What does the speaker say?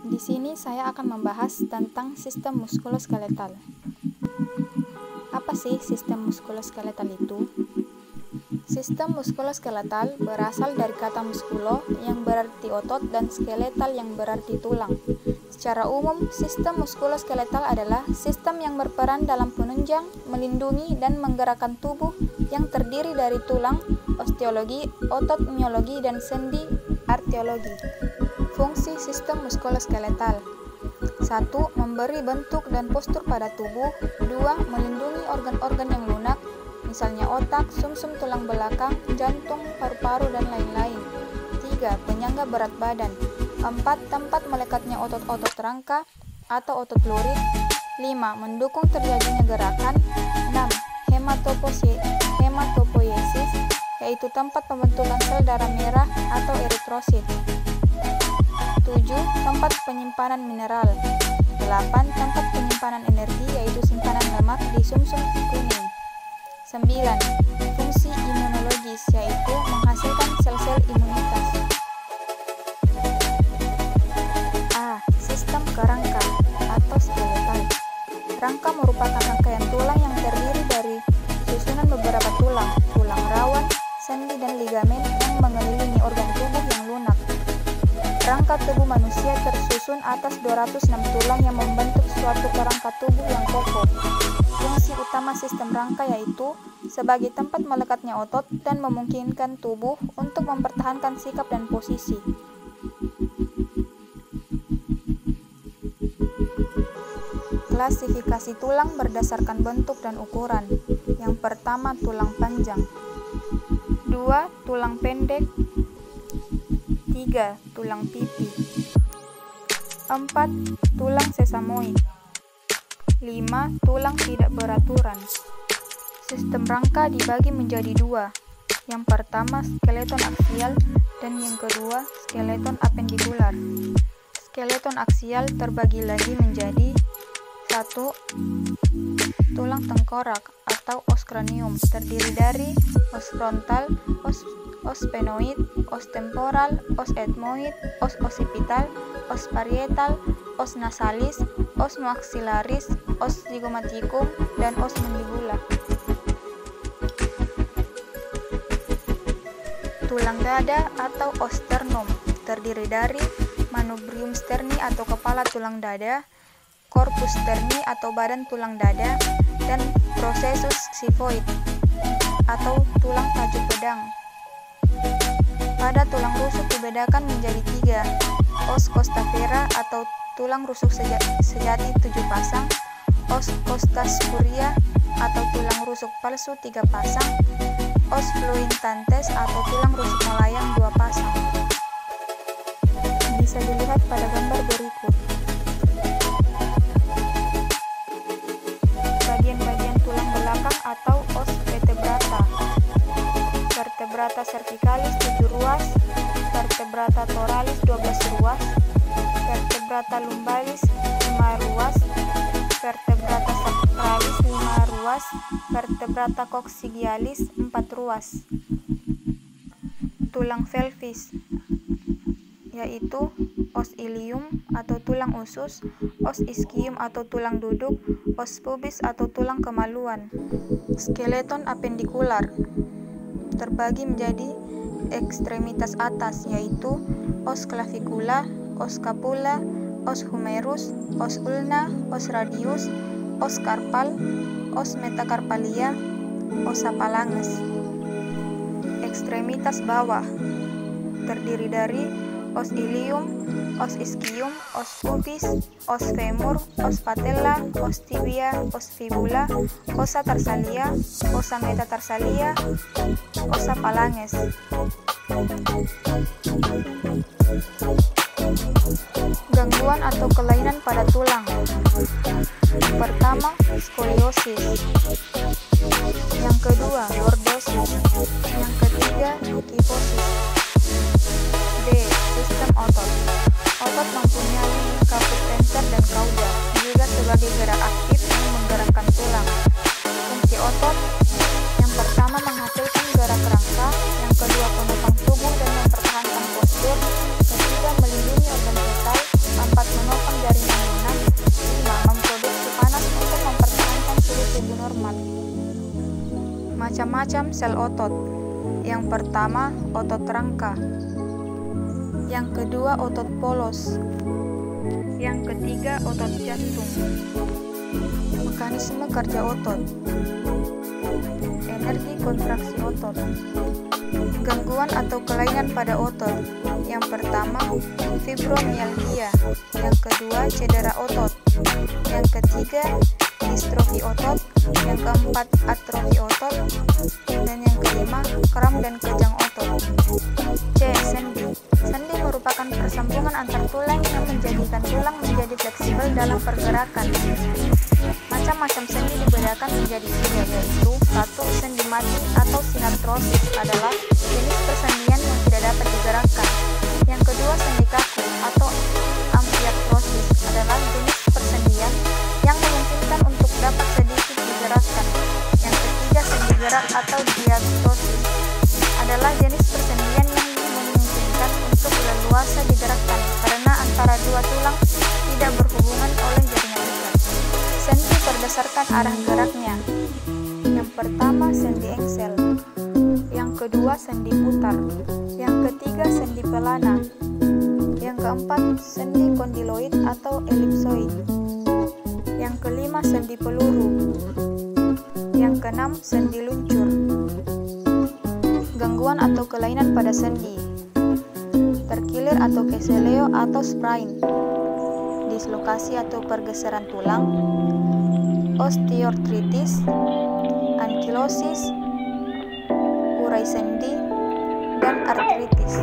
Di sini saya akan membahas tentang sistem muskuloskeletal. Apa sih sistem muskuloskeletal itu? Sistem muskuloskeletal berasal dari kata muskulo yang berarti otot dan skeletal yang berarti tulang. Secara umum, sistem muskuloskeletal adalah sistem yang berperan dalam penunjang, melindungi, dan menggerakkan tubuh yang terdiri dari tulang, osteologi, otot, miologi, dan sendi, artiologi. Fungsi sistem muskuloskeletal: 1. Memberi bentuk dan postur pada tubuh. 2. Melindungi organ-organ yang lunak, misalnya otak, sumsum tulang belakang, jantung, paru-paru, dan lain-lain. 3. Penyangga berat badan. 4. Tempat melekatnya otot-otot rangka atau otot lurik. 5. Mendukung terjadinya gerakan. 6. Hematopoiesis, yaitu tempat pembentukan sel darah merah atau eritrosit. 7. Tempat penyimpanan mineral. 8. Tempat penyimpanan energi, yaitu simpanan lemak di sumsum kuning. 9. Fungsi imunologis, yaitu menghasilkan sel-sel imunitas. A. Sistem kerangka atau skeletal. Rangka merupakan rangkaian tulang yang terdiri dari susunan beberapa tulang rawan, sendi, dan ligamen yang mengelilingi organ tubuh yang lunak. Rangka tubuh manusia tersusun atas 206 tulang yang membentuk suatu kerangka tubuh yang kokoh. Fungsi utama sistem rangka yaitu sebagai tempat melekatnya otot dan memungkinkan tubuh untuk mempertahankan sikap dan posisi. Klasifikasi tulang berdasarkan bentuk dan ukuran. Yang pertama, tulang panjang. 2. Tulang pendek. 3. Tulang pipi. 4. Tulang sesamoid. 5. Tulang tidak beraturan. Sistem rangka dibagi menjadi 2. Yang pertama, skeleton aksial, dan yang kedua, skeleton apendikular. Skeleton aksial terbagi lagi menjadi 1. Tulang tengkorak atau os cranium, terdiri dari os frontal, os sphenoid, os temporal, os ethmoid, os occipital, os parietal, os nasalis, os maxillaris, os zygomaticum, dan os mandibula. Tulang dada atau os sternum, terdiri dari manubrium sterni atau kepala tulang dada, corpus sterni atau badan tulang dada, dan processus xiphoid atau tulang tajuk pedang. Pada tulang rusuk dibedakan menjadi 3, os costaphera atau tulang rusuk sejati 7 pasang, os costa spuria atau tulang rusuk palsu 3 pasang, os fluentantes atau tulang rusuk melayang 2 pasang. Bisa dilihat pada gambar berikut. Bagian-bagian tulang belakang atau os vertebrata. Vertebrata cervicalis 7 ruas, vertebrata thoralis 12 ruas, vertebrata lumbalis 5 ruas, vertebrata sacralis 5 ruas, vertebrata coccygealis 4 ruas. Tulang pelvis, yaitu os ilium atau tulang usus, os ischium atau tulang duduk, os pubis atau tulang kemaluan. Skeleton apendikular terbagi menjadi ekstremitas atas, yaitu os clavicula, os scapula, os humerus, os ulna, os radius, os carpal, os metacarpalia, os phalanges. Ekstremitas bawah terdiri dari os ilium, os ischium, os pubis, os femur, os patella, os tibia, os fibula, osa tarsalia, osa metatarsalia, osa phalanges. Gangguan atau kelainan pada tulang. Pertama, skoliosis. Yang kedua, lordosis. Yang ketiga, kifosis. D. Sistem otot. Otot mempunyai kaput tensor dan kauda, juga sebagai gerak aktif yang menggerakkan tulang. Fungsi otot: yang pertama menghasilkan gerak rangka, yang kedua penopang tubuh dan mempertahankan postur, ketiga melindungi organ vital, sel otot. Yang pertama, otot rangka. Yang kedua, otot polos. Yang ketiga, otot jantung. Mekanisme kerja otot. Energi kontraksi otot. Gangguan atau kelainan pada otot. Yang pertama, fibromialgia. Yang kedua, cedera otot. Yang ketiga, distrofi otot. Yang keempat, atrofi otot. Dan yang kelima, kram dan kejang otot. C. Sendi. Sendi merupakan persambungan antar tulang yang menjadikan tulang menjadi fleksibel dalam pergerakan. Macam-macam sendi dibedakan menjadi 3, yaitu 1. Sendi mati atau sinartrosis adalah jenis persendian yang tidak dapat digerakkan. Yang kedua, sendi kaku atau amfiartrosis adalah jenis persendian yang memungkinkan untuk dapat sedikit digerakkan. Yang ketiga, sendi gerak atau diastosis adalah jenis persendian yang memungkinkan untuk leluasa digerakkan karena antara dua tulang tidak berhubungan oleh jaringan ikat. Sendi berdasarkan arah geraknya. Yang pertama, sendi engsel. Yang kedua, sendi putar. Yang ketiga, sendi pelana. Yang keempat, sendi kondiloid atau elipsoid. Yang kelima, sendi peluru. Yang keenam, sendi luncur. Gangguan atau kelainan pada sendi. Terkilir atau keseleo atau sprain. Dislokasi atau pergeseran tulang. Osteoartritis, ankilosis, urai sendi, dan artritis.